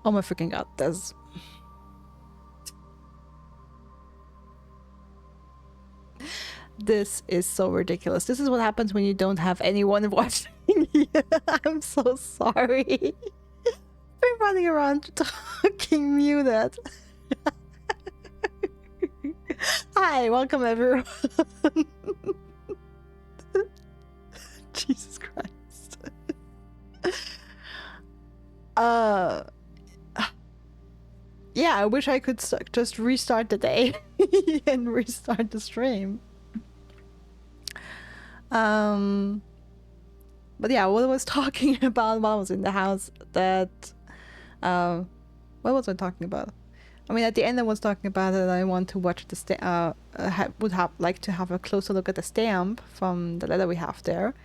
Oh my freaking god, there's... This is so ridiculous. This is what happens when you don't have anyone watching you. I'm so sorry. We're running around talking muted. Hi, welcome everyone. Jesus Christ. Yeah, I wish I could just restart the day and restart the stream. But yeah, what I was talking about while I was in the house, that what was I talking about? I mean, at the end I was talking about that I want to watch the would have like to have a closer look at the stamp from the letter we have there,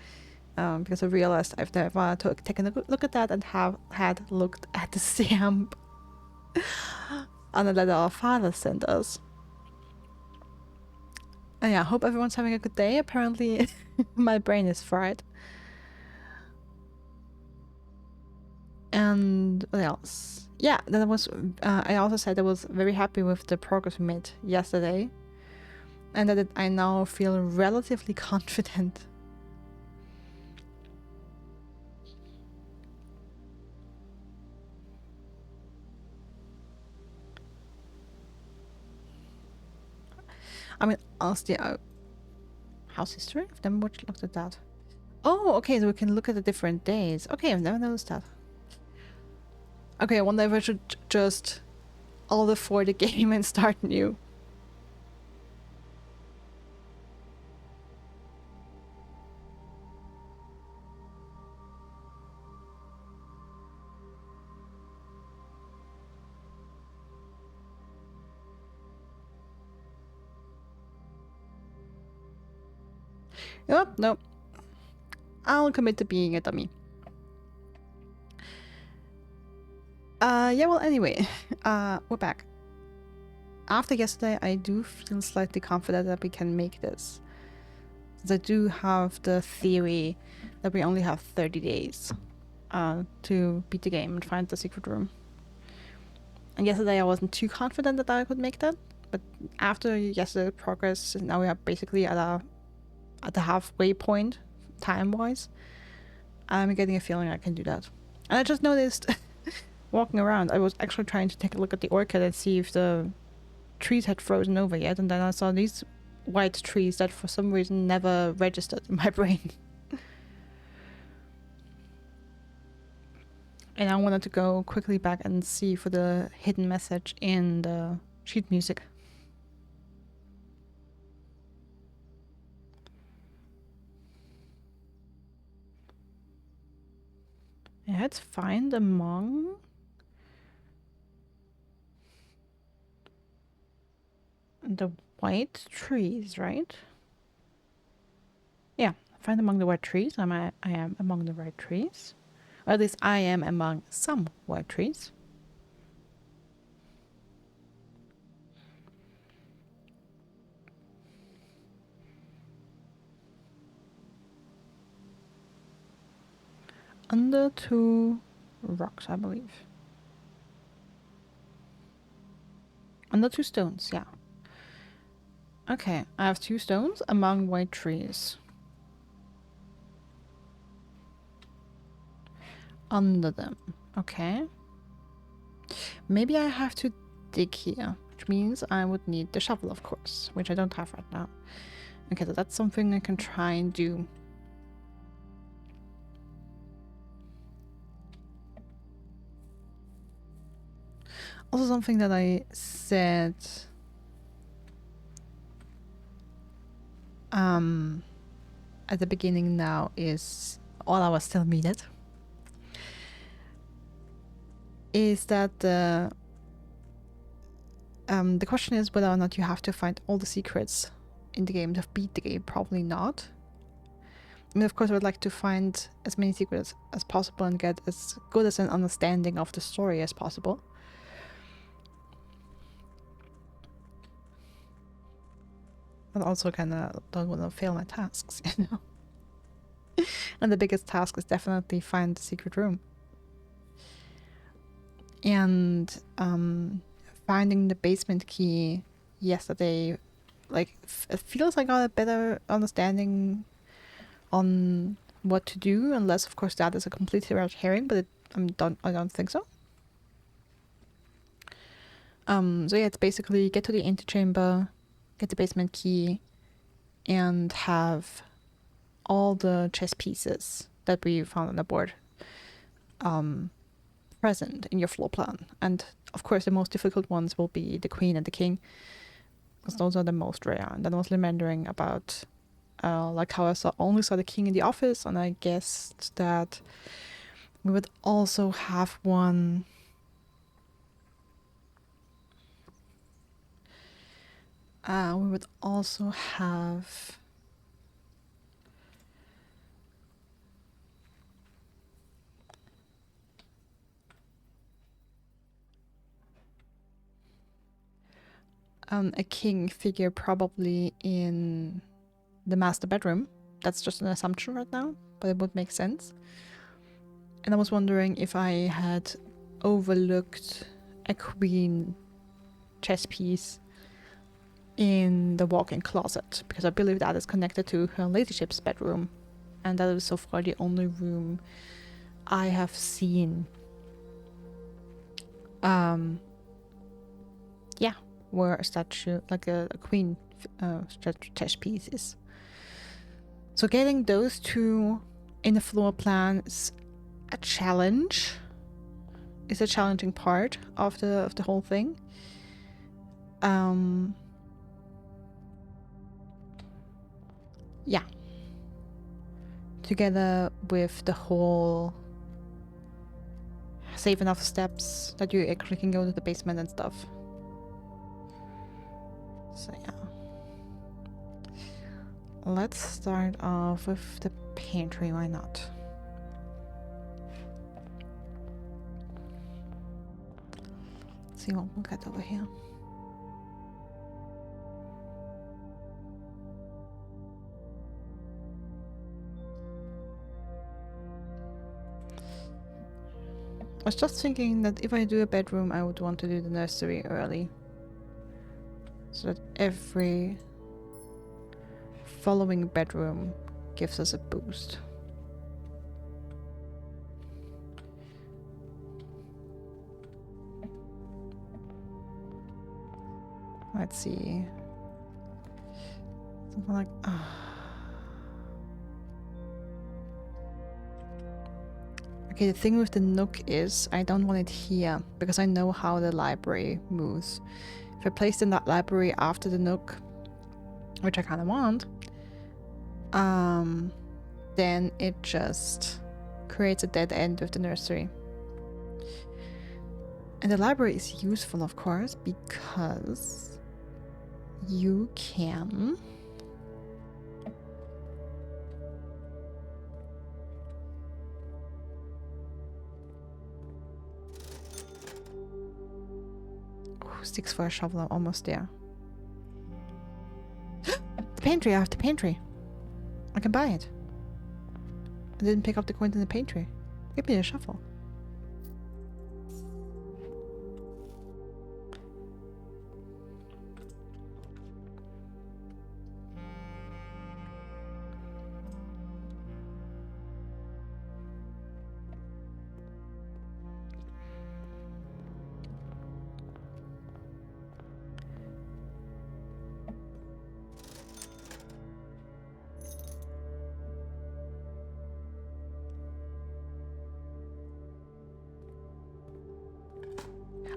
because I realized I've never taken a look at that and had looked at the stamp on the letter our father sent us. And yeah, I hope everyone's having a good day. Apparently my brain is fried. And what else? Yeah, that was I also said I was very happy with the progress we made yesterday, and that I now feel relatively confident. I mean, honestly, house history? I've never looked at that. Oh, okay, so we can look at the different days. Okay, I've never noticed that. Okay, I wonder if I should just alter for the game and start new. Oh, no. I'll commit to being a dummy. Yeah, well, anyway, we're back. After yesterday, I do feel slightly confident that we can make this. I do have the theory that we only have 30 days to beat the game and find the secret room. And yesterday I wasn't too confident that I could make that, but after yesterday's progress, now we are basically at the halfway point, time-wise. I'm getting a feeling I can do that. And I just noticed, walking around, I was actually trying to take a look at the orchid and see if the trees had frozen over yet, and then I saw these white trees that for some reason never registered in my brain. And I wanted to go quickly back and see for the hidden message in the sheet music. Yeah, it's find among the white trees, right? Yeah, find among the white trees. I am among the white trees. Or at least I am among some white trees. Under 2 rocks, I believe. Under 2 stones, yeah. Okay, I have 2 stones among white trees. Under them, okay. Maybe I have to dig here, which means I would need the shovel, of course, which I don't have right now. Okay, so that's something I can try and do. Also, something that I said at the beginning now is, while I was still muted, is that the question is whether or not you have to find all the secrets in the game to beat the game. Probably not. I mean, of course, I would like to find as many secrets as possible and get as good as an understanding of the story as possible. But also kind of don't want to fail my tasks, you know? And the biggest task is definitely find the secret room. And finding the basement key yesterday, like, it feels like I got a better understanding on what to do, unless of course that is a completely red herring, but I don't think so. So yeah, it's basically get to the antechamber, get the basement key, and have all the chess pieces that we found on the board present in your floor plan. And of course, the most difficult ones will be the queen and the king, because those are the most rare. And then I was remembering about like how I only saw the king in the office, and I guessed that we would also have one. We would also have a king figure probably in the master bedroom. That's just an assumption right now, but it would make sense. And I was wondering if I had overlooked a queen chess piece in the walk-in closet, because I believe that is connected to her ladyship's bedroom, and that is so far the only room I have seen where a statue, like a queen chess piece is. So getting those two in the floor plan is a challenge. It's a challenging part of the whole thing. Yeah. Together with the whole save enough steps that you actually can go to the basement and stuff. So yeah. Let's start off with the pantry, why not? Let's see what we'll get over here. I was just thinking that if I do a bedroom, I would want to do the nursery early, so that every following bedroom gives us a boost. Let's see. Something like... Okay, the thing with the nook is I don't want it here, because I know how the library moves. If I placed in that library after the nook, which I kind of want, then it just creates a dead end with the nursery. And the library is useful, of course, because you can... Oh, 6 for a shovel, I'm almost there. The pantry, I have the pantry. I can buy it. I didn't pick up the coins in the pantry. Give me a shovel.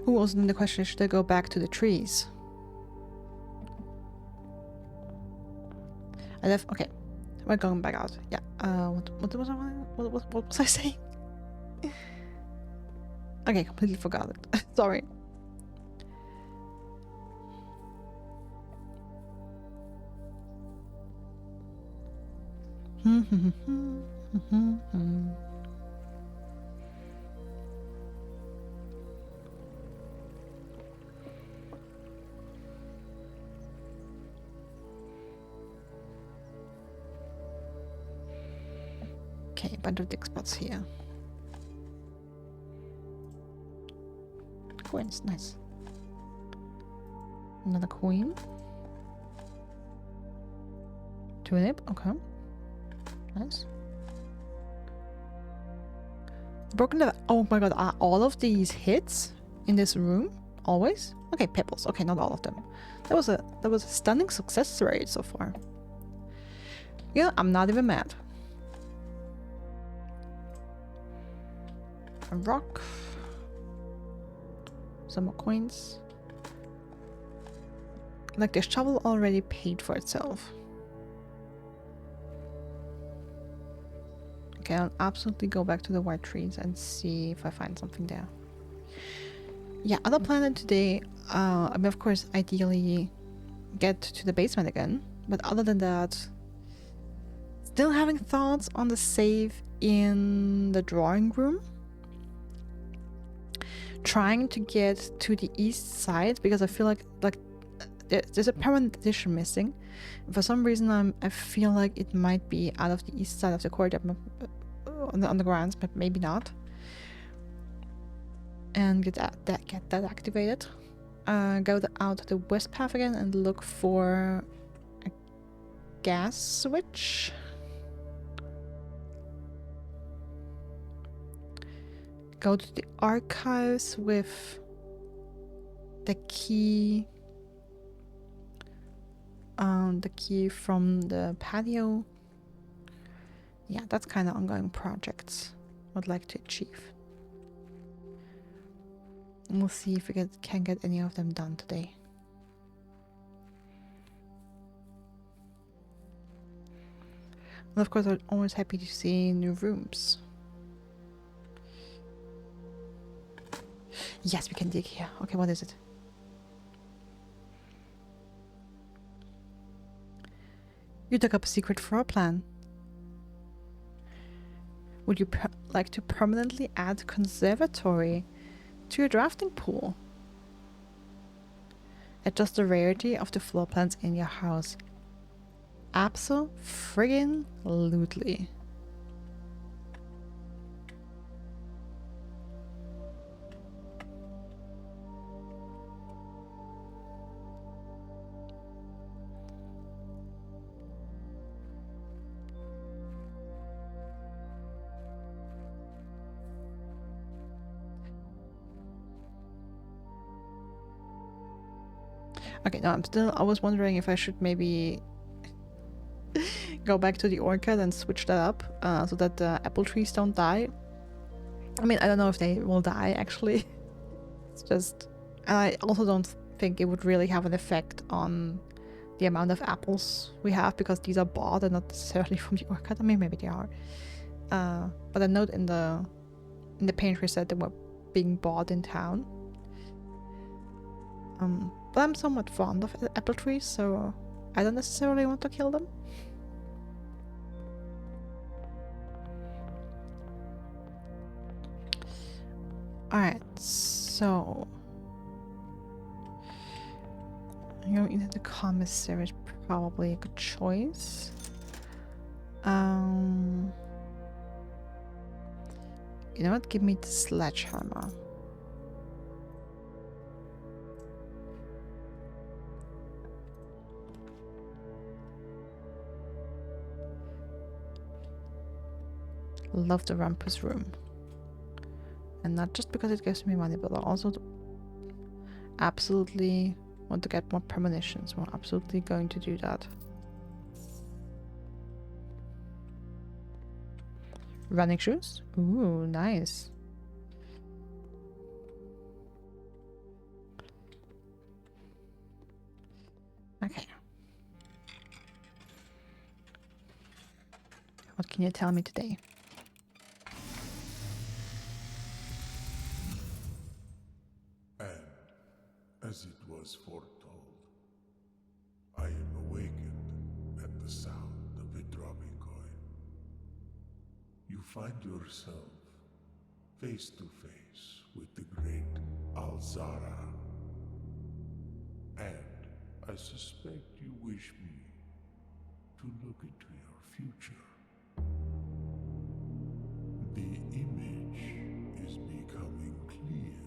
Who was then the question, should I go back to the trees? I left, okay. We're going back out. Yeah. What was I saying? Okay, completely forgot it. Sorry. Okay, a bunch of dig spots here. coins. Nice. Another queen. Tulip. Okay. Nice. Broken the... Oh my god, are all of these hits in this room? Always? Okay, pebbles. Okay, not all of them. That was a stunning success rate so far. Yeah, I'm not even mad. A rock. Some more coins. Like the shovel already paid for itself. Okay, I'll absolutely go back to the white trees and see if I find something there. Yeah, other planet today, I mean, of course, ideally get to the basement again. But other than that, still having thoughts on the save in the drawing room. Trying to get to the east side because I feel like there's a permanent addition missing. For some reason, I feel like it might be out of the east side of the corridor on the grounds, but maybe not. And get that activated. Go out the west path again and look for a gas switch. Go to the archives with the key. The key from the patio. Yeah, that's kind of ongoing projects I'd like to achieve. And we'll see if we can get any of them done today. And of course, I'm always happy to see new rooms. Yes, we can dig here. Okay, what is it? You took up a secret floor plan. Would you like to permanently add conservatory to your drafting pool? Adjust the rarity of the floor plans in your house. Abso-friggin-lutely. Okay, no, I was wondering if I should maybe go back to the orchard and switch that up so that the apple trees don't die. I mean, I don't know if they will die, actually. It's just... And I also don't think it would really have an effect on the amount of apples we have, because these are bought and not necessarily from the orchard. I mean, maybe they are. But a note in the pantry said they were being bought in town. But I'm somewhat fond of apple trees, so I don't necessarily want to kill them. Alright, so... going into the commissary is probably a good choice. You know what? Give me the sledgehammer. Love the Rumpus room. And not just because it gives me money, but I also absolutely want to get more premonitions. We're absolutely going to do that. Running shoes? Ooh, nice. Okay. What can you tell me today? As it was foretold, I am awakened at the sound of a dropping coin. You find yourself face to face with the great Alzara. And I suspect you wish me to look into your future. The image is becoming clear.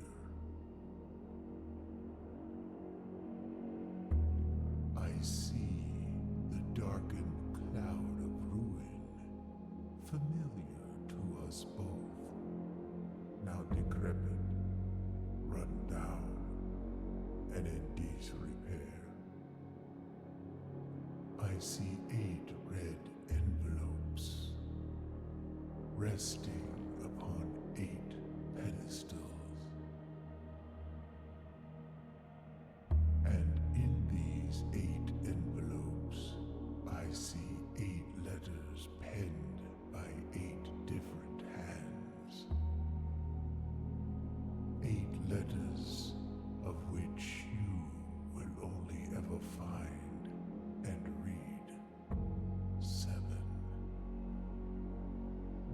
I see 8 red envelopes resting upon 8 pedestals. And in these 8 envelopes, I see 8 letters penned by 8 different hands. 8 letters of which you will only ever find and read 7.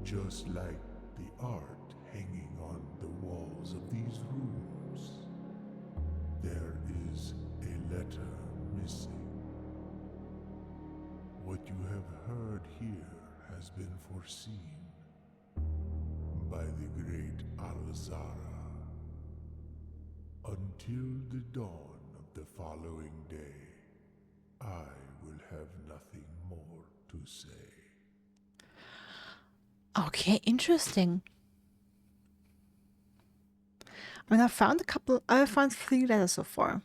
Just like the art hanging on the walls of these rooms, there is a letter missing. What you have heard here has been foreseen by the great Alzara. Until the dawn of the following day, I will have nothing more to say. Okay, interesting. I mean, I found 3 letters so far.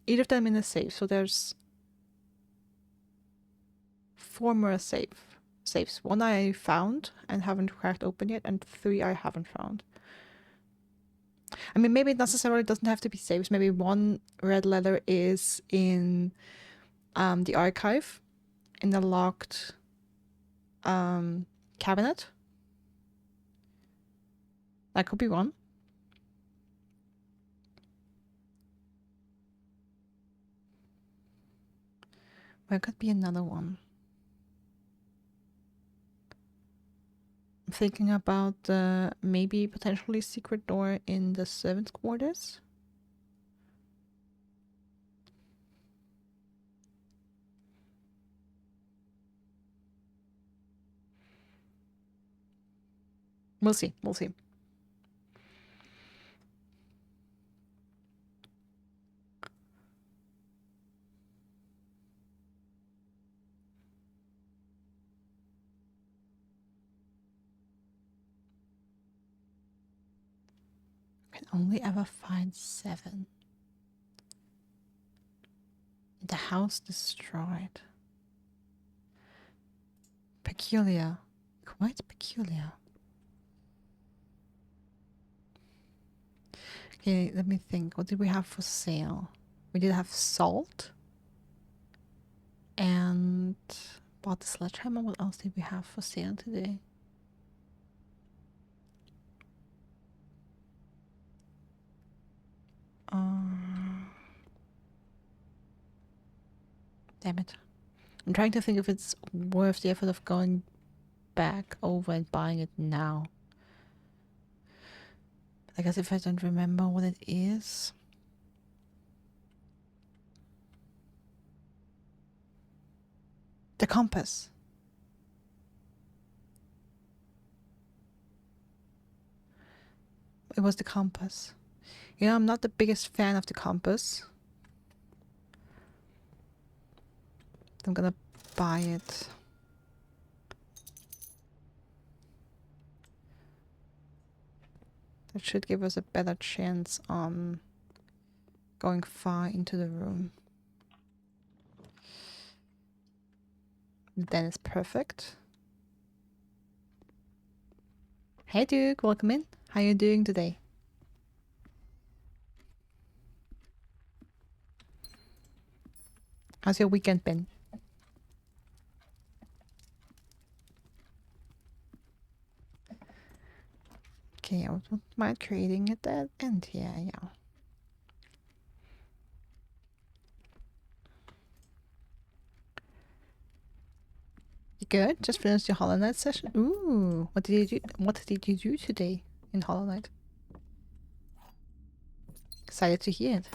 8 of them in the safe, so there's 4 more safes. 1 I found and haven't cracked open yet, and 3 I haven't found. I mean, maybe it necessarily doesn't have to be safes. Maybe 1 red letter is in the archive, in the locked cabinet. That could be 1. There could be another 1. I'm thinking about maybe potentially secret door in the servants' quarters. We'll see. We'll see. Can only ever find 7. The house destroyed. Peculiar. Quite peculiar. Okay, let me think. What did we have for sale? We did have salt. And bought the sledgehammer. What else did we have for sale today? Damn it. I'm trying to think if it's worth the effort of going back over and buying it now. But I guess if I don't remember what it is. The compass. It was the compass. You know, I'm not the biggest fan of the compass. I'm gonna buy it. That should give us a better chance on going far into the room. Then it's perfect. Hey Duke, welcome in. How you doing today? How's your weekend been? Okay, I wouldn't mind creating it at end here, yeah. You good? Just finished your Hollow Knight session? Ooh, what did you do? What did you do today in Hollow Knight? Excited to hear it.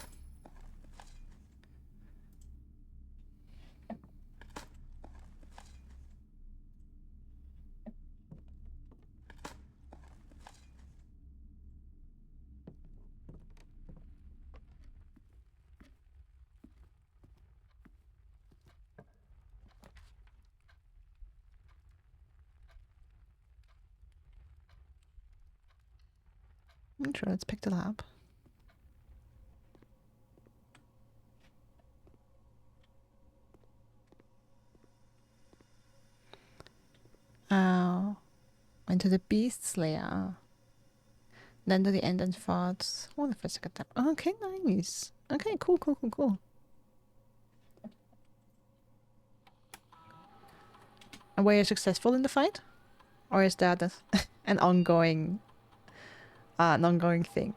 Sure, let's pick the lab. Into the Beast's Lair. Then to the end and thoughts. Oh, the first second time. Okay, nice. Okay, cool. And were you successful in the fight? Or is that an ongoing thing?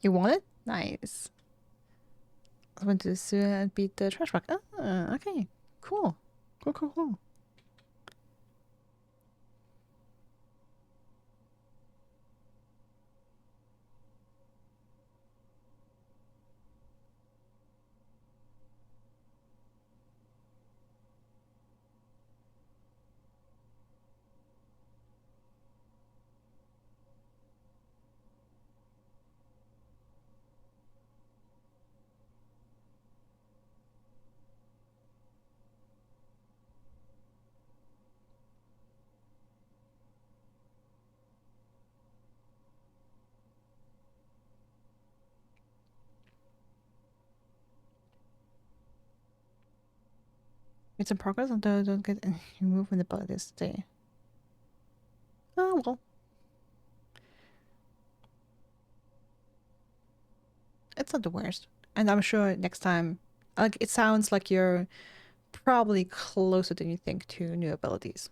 You won it? Nice. I went to the sewer and beat the trash bag. Ah, okay. Cool. Cool. It's in progress, although don't get any movement about this day. Oh, well. It's not the worst. And I'm sure next time, like, it sounds like you're probably closer than you think to new abilities.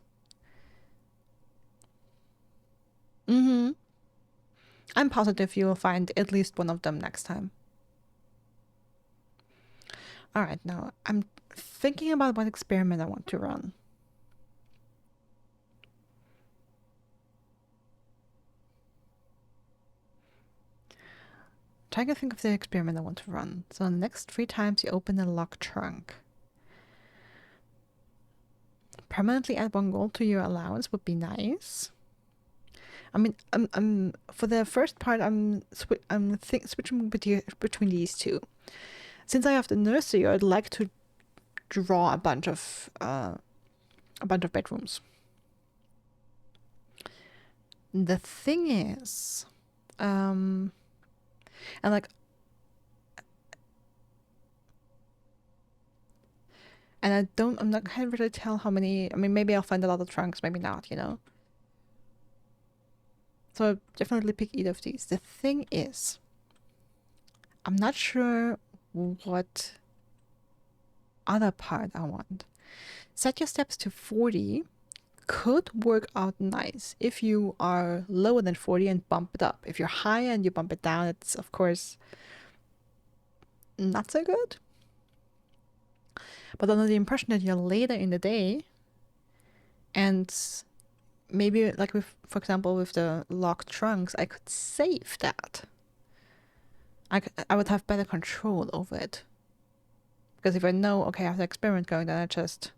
Mm-hmm. I'm positive you will find at least one of them next time. Alright, now I'm thinking about what experiment I want to run. Trying to think of the experiment I want to run. So the next 3 times you open a locked trunk. Permanently add 1 gold to your allowance would be nice. I mean, I'm for the first part, I'm switching between these two. Since I have the nursery, I'd like to draw a bunch of bedrooms. The thing is, and like, and I'm not can't really tell how many. I mean, maybe I'll find a lot of trunks, maybe not, you know. So definitely pick either of these. The thing is, I'm not sure what other part I want. Set your steps to 40 could work out nice if you are lower than 40 and bump it up. If you're higher and you bump it down, it's of course not so good. But under the impression that you're later in the day, and maybe like with, for example, with the locked trunks, I could save that. I would have better control over it. Because if I know, okay, I have the experiment going, then I just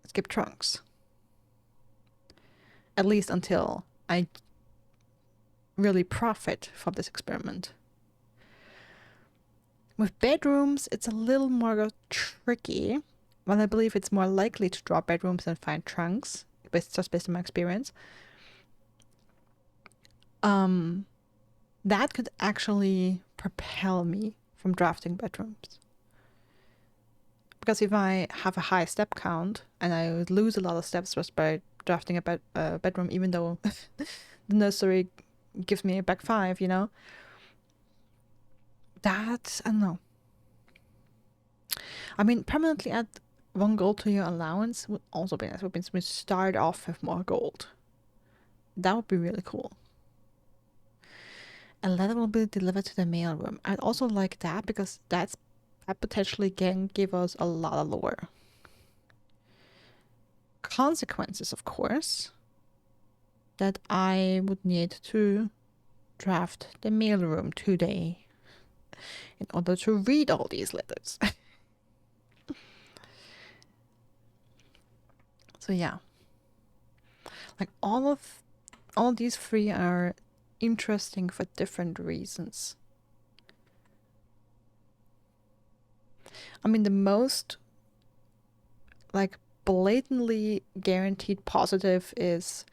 skip trunks. At least until I really profit from this experiment. With bedrooms, it's a little more tricky. Well, I believe it's more likely to draw bedrooms than find trunks, just based on my experience. That could actually propel me from drafting bedrooms. Because if I have a high step count and I would lose a lot of steps just by drafting a bedroom, even though the nursery gives me a back 5, you know, that, I don't know. I mean, permanently add 1 gold to your allowance would also be nice. Would mean we start off with more gold. That would be really cool. A letter will be delivered to the mailroom. I'd also like that because that potentially can give us a lot of lore. Consequences, of course, that I would need to draft the mailroom today in order to read all these letters. So yeah, like all these 3 are interesting for different reasons. I mean, the most like blatantly guaranteed positive is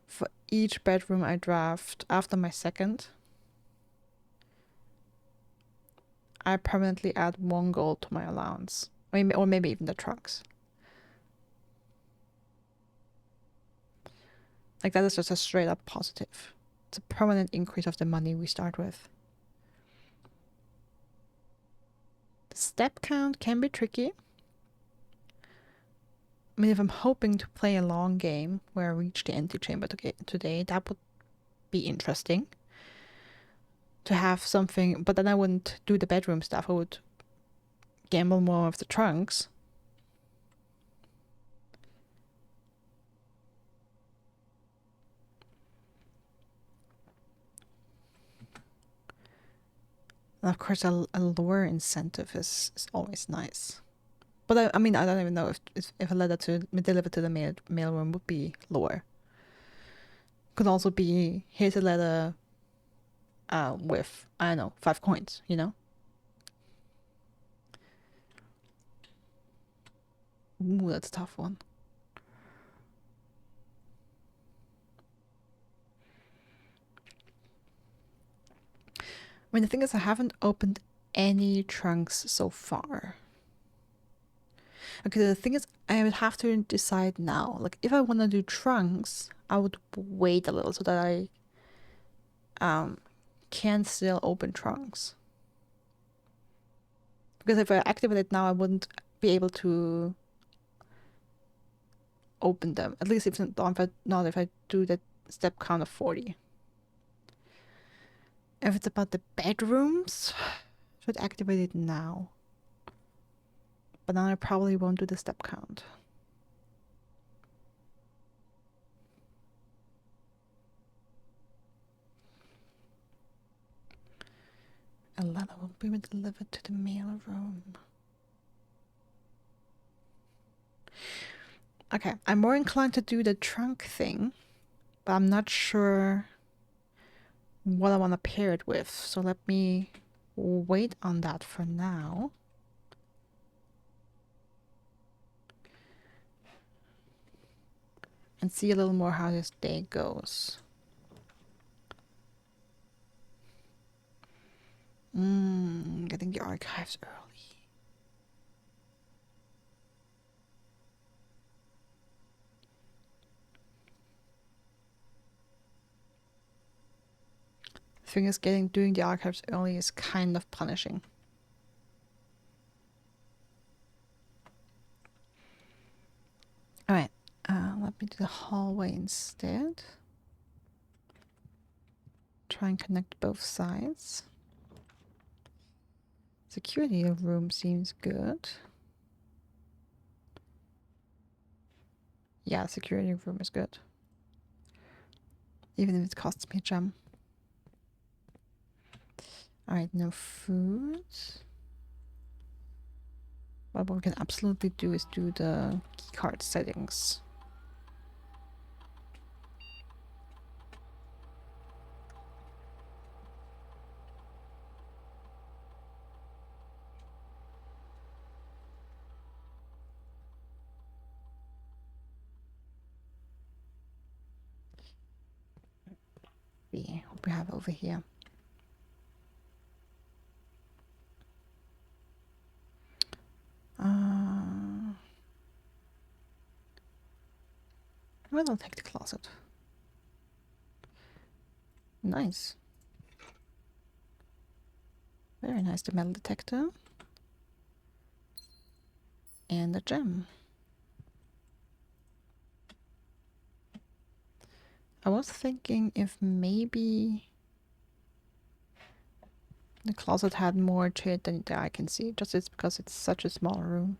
for each bedroom I draft after my second, I permanently add 1 gold to my allowance. Or maybe even the trunks. Like, that is just a straight up positive. It's a permanent increase of the money we start with. The step count can be tricky. I mean, if I'm hoping to play a long game where I reach the antechamber today, that would be interesting. To have something, but then I wouldn't do the bedroom stuff. I would gamble more of the trunks. And of course, a lower incentive is always nice. But I mean, I don't even know if a letter to deliver to the mailroom would be lower. Could also be, here's a letter with, I don't know, 5 coins, you know? Ooh, that's a tough one. I mean, the thing is, I haven't opened any trunks so far. Okay, the thing is, I would have to decide now. Like, if I want to do trunks, I would wait a little so that I can still open trunks. Because if I activate it now, I wouldn't be able to open them. At least not if I do the step count of 40. If it's about the bedrooms, I should activate it now. But then I probably won't do the step count. A letter will be delivered to the mail room. Okay, I'm more inclined to do the trunk thing, but I'm not sure what I want to pair it with. So let me wait on that for now. And see a little more how this day goes. Getting the archives early. The thing is, doing the archives early is kind of punishing. Alright, let me do the hallway instead. Try and connect both sides. Security room seems good. Yeah, security room is good. Even if it costs me a gem. Alright, no food. What we can absolutely do is do the keycard settings. What we have over here. Well, I'll take the closet. Nice. Very nice, the metal detector. And a gem. I was thinking if maybe the closet had more to it than I can see, just it's because it's such a small room.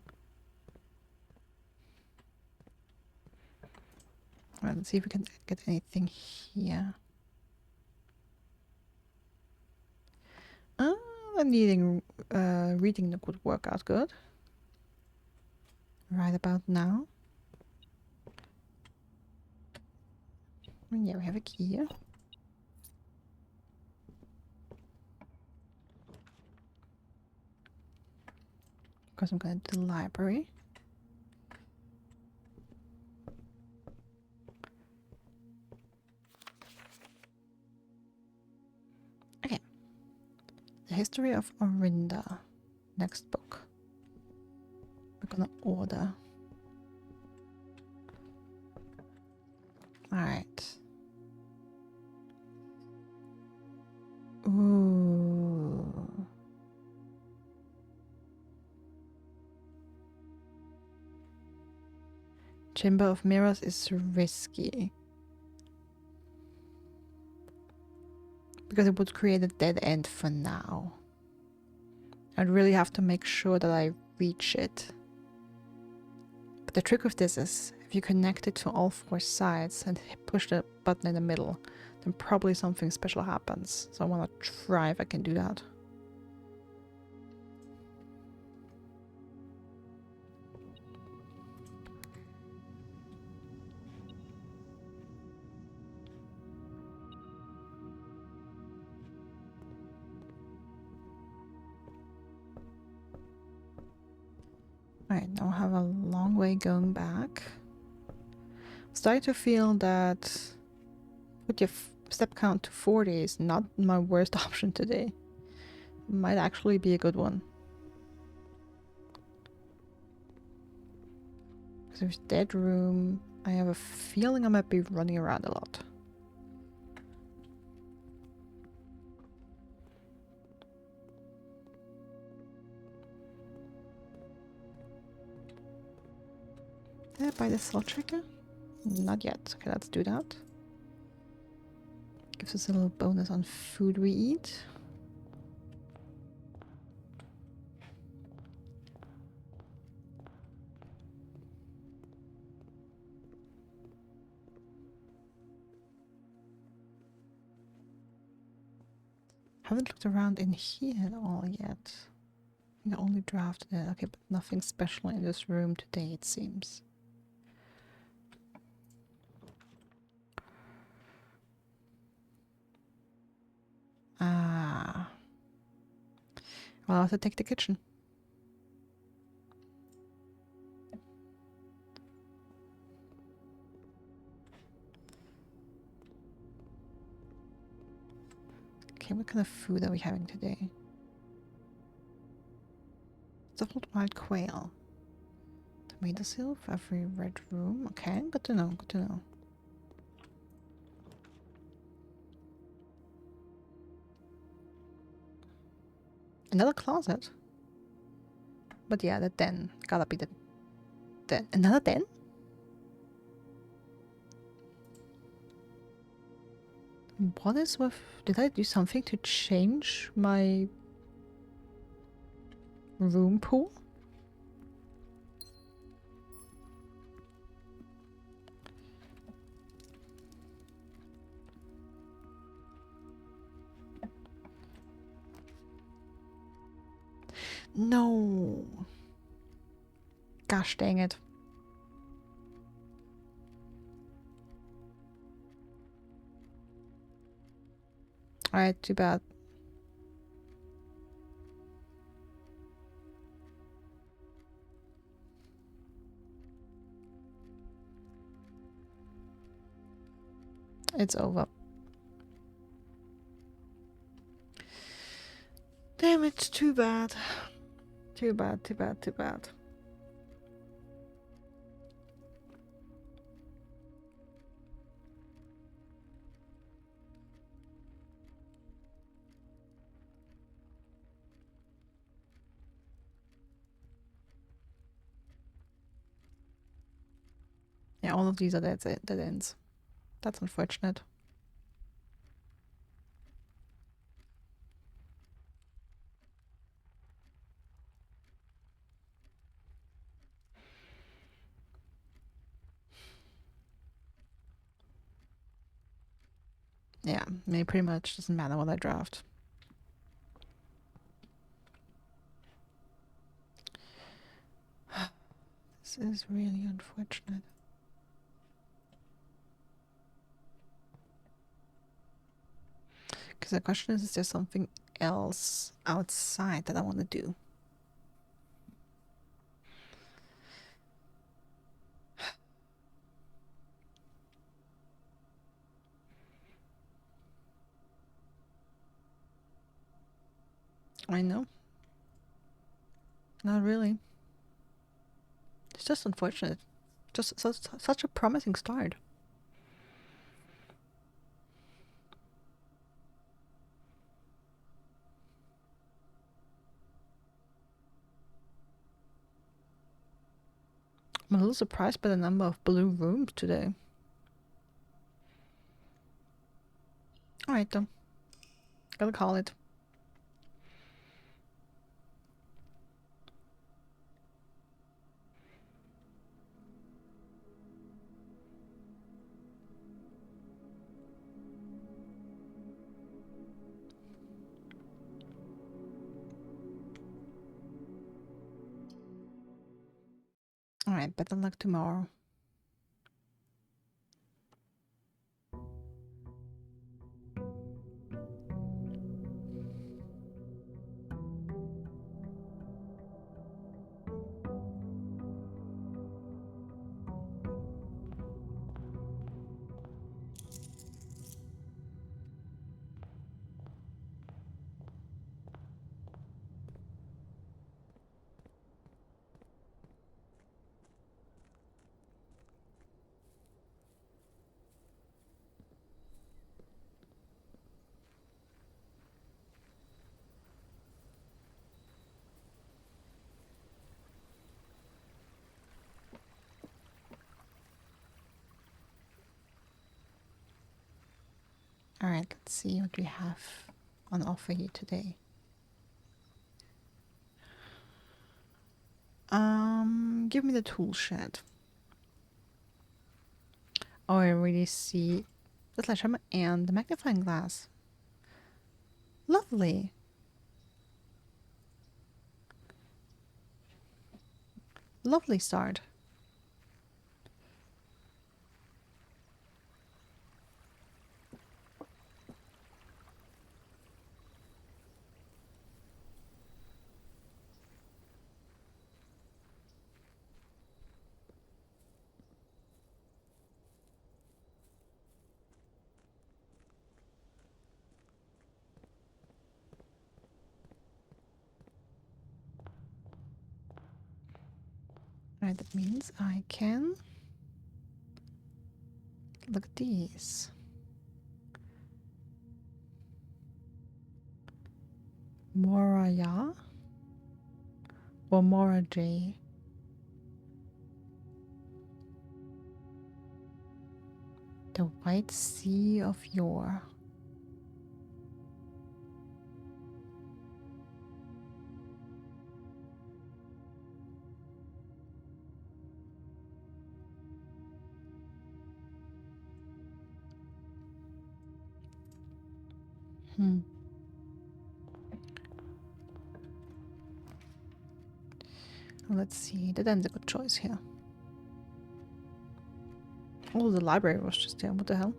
Alright, let's see if we can get anything here. Reading that would work out good. Right about now. And yeah, we have a key here. Of course, I'm going to the library. History of Orinda. Next book. We're gonna order. Alright. Ooh. Chamber of Mirrors is risky. Because it would create a dead end for now. I'd really have to make sure that I reach it. But the trick with this is, if you connect it to all 4 sides and push the button in the middle, then probably something special happens. So I want to try if I can do that. Alright, now I have a long way going back. I'm starting to feel that put your step count to 40 is not my worst option today. Might actually be a good one. Because there's dead room. I have a feeling I might be running around a lot. Did I buy the salt shaker? Not yet. Okay, let's do that. Gives us a little bonus on food we eat. Haven't looked around in here at all yet. I think I only drafted it. Okay, but nothing special in this room today, it seems. Ah. Well, I'll have to take the kitchen. Okay, what kind of food are we having today? Stuffed wild quail. Tomato soup for every red room. Okay, good to know, good to know. Another closet. But yeah, the den. Gotta be the den. Another den? What is with... Did I do something to change my room pool? No. Gosh dang it. Alright, too bad. It's over. Damn it, too bad. Too bad, too bad, too bad. Yeah, all of these are dead ends. That's unfortunate. Yeah, I mean, pretty much doesn't matter what I draft. This is really unfortunate. Because the question is there something else outside that I want to do? I know. Not really. It's just unfortunate. Just such a promising start. I'm a little surprised by the number of blue rooms today. Alright then. Gotta call it. Alright, better luck tomorrow. Alright, let's see what we have on offer here today. Give me the tool shed. Oh, I already see the sledgehammer and the magnifying glass. Lovely. Lovely start. Alright, that means I can look at these. Moraya or Mora J. The White Sea of Yore. Let's see, the end's a good choice here. Oh, the library was just there. What the hell?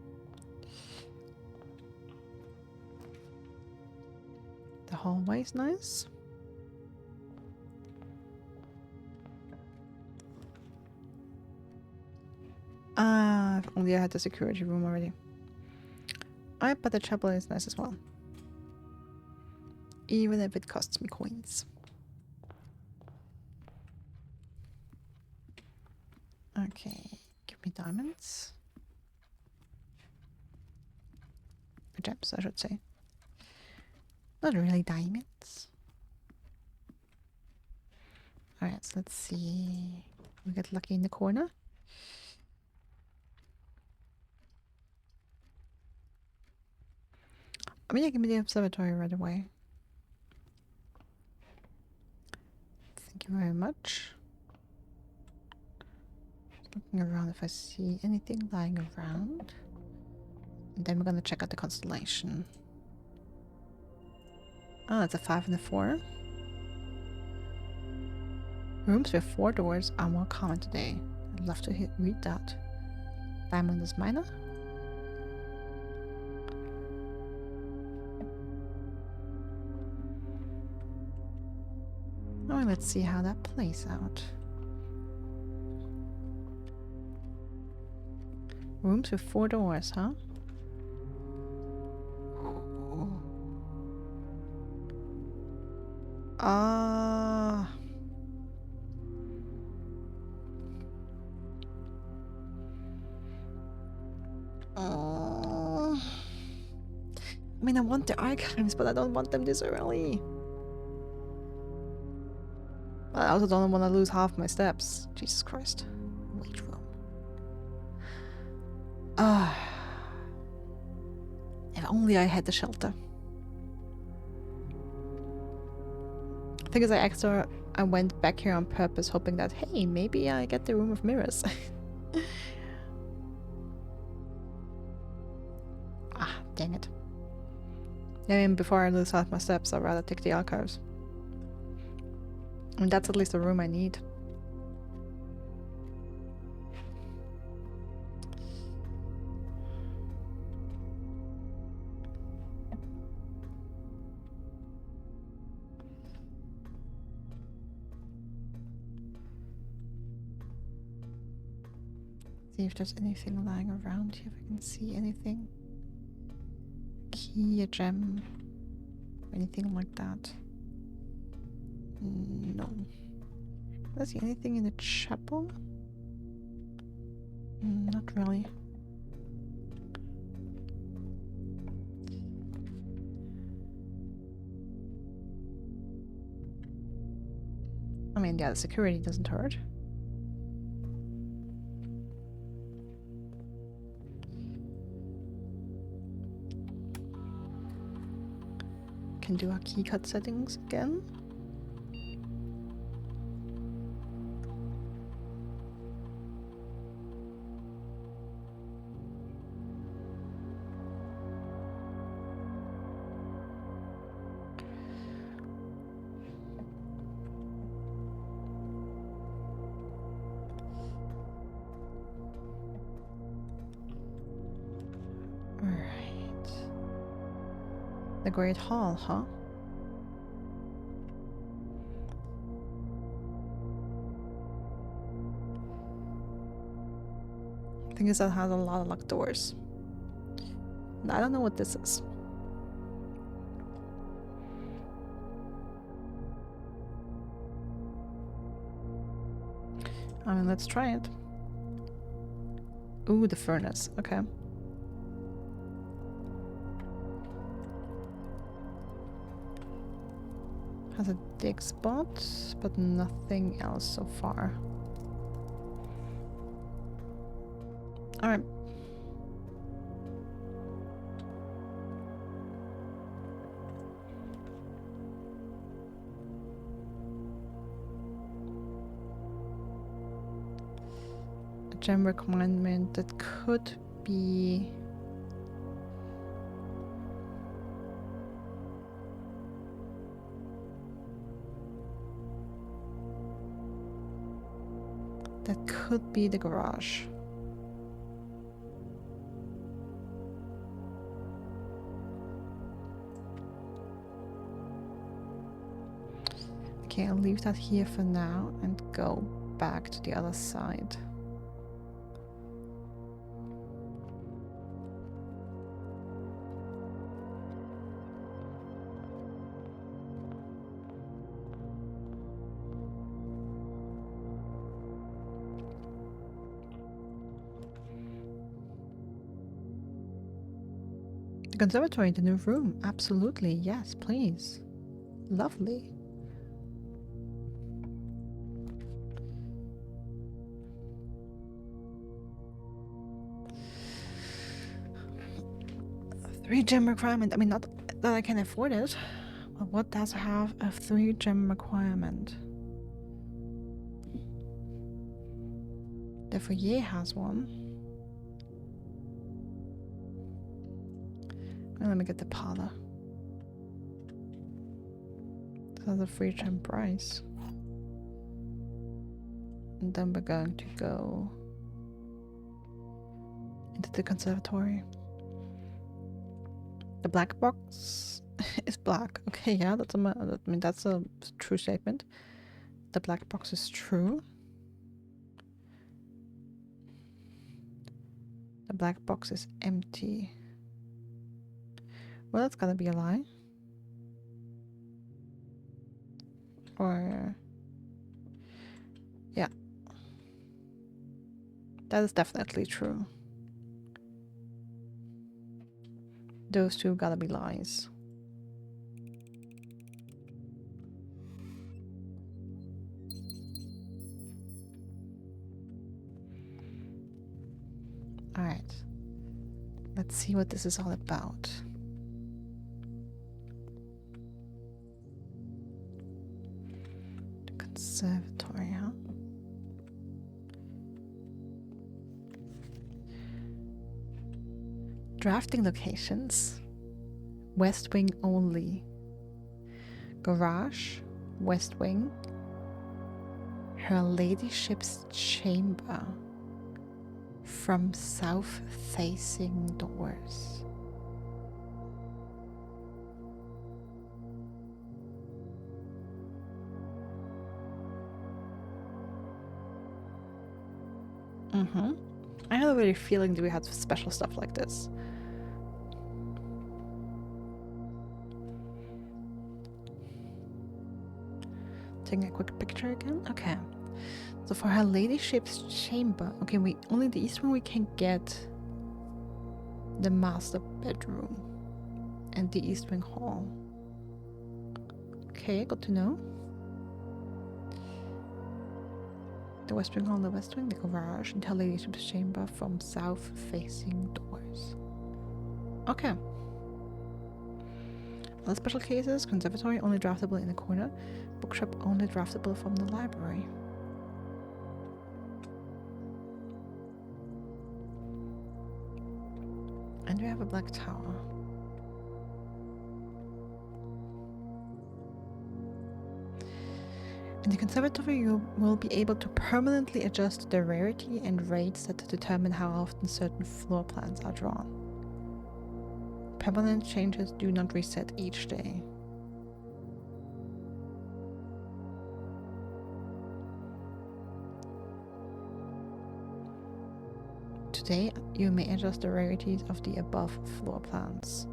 The hallway is nice. Ah, if only I had the security room already. Alright, but the chapel is nice as well. Even if it costs me coins. Okay, give me diamonds. Gems, I should say. Not really diamonds. Alright, so let's see. We get lucky in the corner. I mean, yeah, give me the observatory right away. Thank you very much. Looking around if I see anything lying around. And then we're gonna check out the constellation. Oh, it's a 5 and a 4. Rooms with 4 doors are more common today. I'd love to read that. Diamond is minor. Oh, let's see how that plays out. Rooms with 4 doors, huh? Ah. I mean, I want the archives, but I don't want them this early. I also don't want to lose half my steps. Jesus Christ. Wait room. If only I had the shelter. The thing is, I went back here on purpose, hoping that, hey, maybe I get the room of mirrors. Dang it. I mean, before I lose half my steps, I'd rather take the archives. I mean, that's at least the room I need. See if there's anything lying around here, if I can see anything. Key, a gem, anything like that. No. Did I see anything in the chapel? Not really. I mean, yeah, the security doesn't hurt. Can do our keycard settings again. Alright. The Great Hall, huh? Thing is, that has a lot of locked doors. And I don't know what this is. I mean, let's try it. Ooh, the furnace. Okay. Has a dig spot, but nothing else so far. Alright. A gem requirement that could be... That could be the garage. Okay, I'll leave that here for now and go back to the other side. The conservatory, the new room. Absolutely, yes, please. Lovely. Three gem requirement. I mean, not that I can afford it, but what does have a 3 gem requirement? The foyer has one. Well, let me get the parlor. This has a 3 gem price. And then we're going to go into the conservatory. The black box is black. Okay, yeah, that's a true statement. The black box is true. The black box is empty. Well, that's gotta be a lie. Or... yeah. That is definitely true. Those two gotta be lies. Alright. Let's see what this is all about. The conservatory, huh? Drafting locations. West wing only. Garage. West wing. Her ladyship's chamber. From south facing doors. I had a really feeling that we had special stuff like this. Taking a quick picture again. Okay. So for her ladyship's chamber, okay, we only the east one we can get the master bedroom and the east wing hall. Okay, good to know. The west wing hall, the west wing, the garage, and her ladyship's chamber from south facing doors. Okay. Other special cases: conservatory only draftable in the corner, bookshop only draftable from the library. And we have a black tower. In the conservatory, you will be able to permanently adjust the rarity and rates that determine how often certain floor plans are drawn. Permanent changes do not reset each day. Today, you may adjust the rarities of the above floor plans.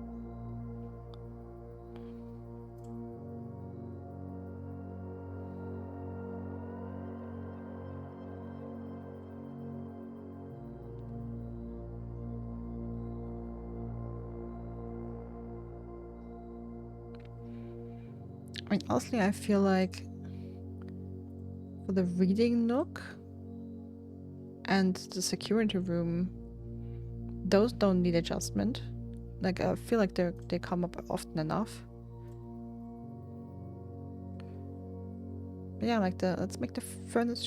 I mean, honestly, I feel like for the reading nook and the security room, those don't need adjustment. Like, I feel like they come up often enough. But yeah, like let's make the furnace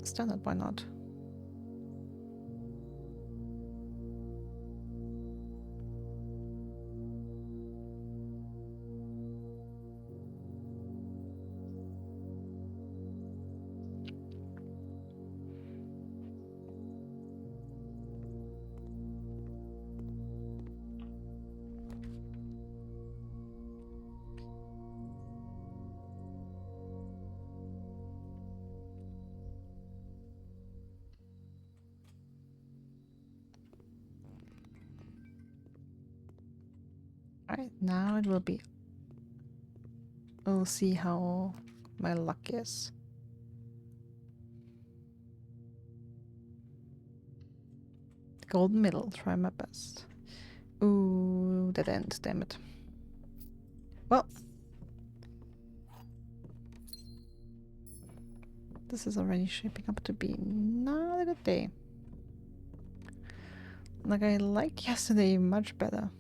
standard, why not? Alright, now it will be... we'll see how my luck is. Golden middle, try my best. Ooh, dead end, damn it. Well, this is already shaping up to be not a good day. Like, I liked yesterday much better.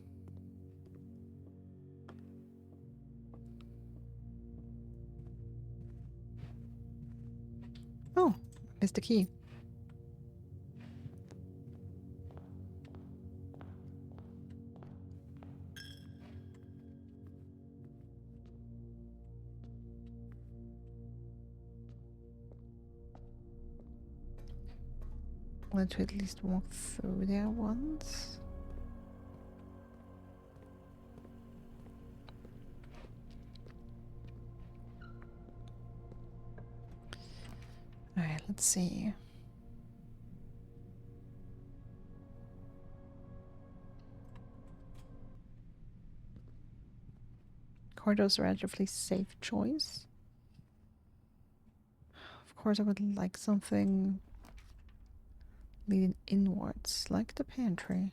Oh, missed the key. I want to at least walk through there once. Alright, let's see. Corridor's a relatively safe choice. course, I would like something leading inwards, like the pantry.